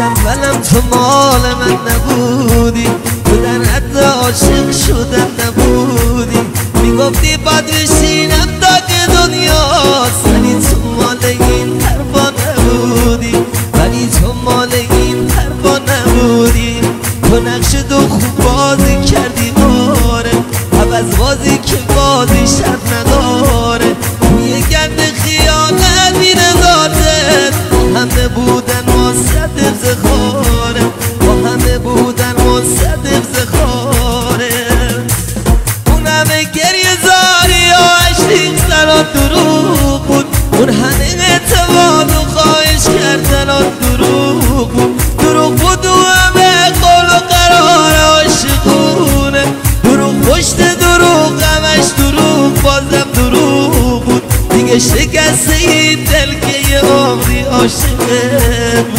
اولم تو مال من نبودی، تو در حد عاشق شدن نبودی. میگفتی باید بشینم تا که دنیاست، ولی تو مال این حرفا نبودی، ولی تو مال این حرفا نبودی. تو نقش دو خوب بازی کردی آره، عوض بازی که بازی شرط نداره. توی گرد خیانت بین ذاتت همه بودن واسط افتخاره، با همه بودن واسط افتخاره. اون همه گریه زاری و عشق سرات دروغ بود، اون همه اعتماد و خواهش کردن دروغ بود. دروغ بود و همه قول و قرار عاشقونه، دروغ پشت دروغ همش دروغ بازم دروغ بود. دیگه شکسته این دل که یه عمری عاشقه بود.